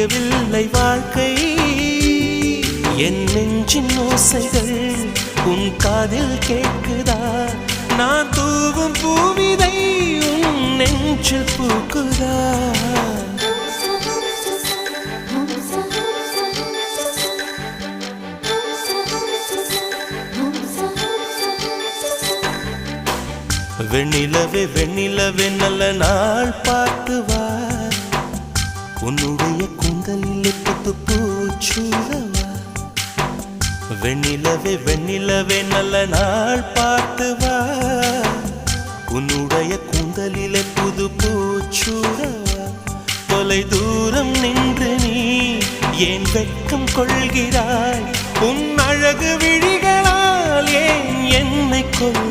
புரியவில்லை வாழ்க்கை என் நெஞ்சின் ஓசைகள் உன் காதில் கேட்குதா நான் தூவும் பூவிதை உன் நெஞ்சில் பூக்குதா வெண்ணிலவே வெண்ணிலவே நல்ல நாள் பார்த்து வா உன்னுடைய கூந்தலில் புத்து பூச்சூடவா வெண்ணிலவே வெண்ணிலவே நல்ல நாள் பார்த்து வா உன்னுடைய கூந்தலில் புது பூச்சூடவா தொலை தூரம் நின்று நீ ஏன் வெட்கம் கொள்கிறாய் உன் அழகு விழிகளால் ஏன் என்னை கொள்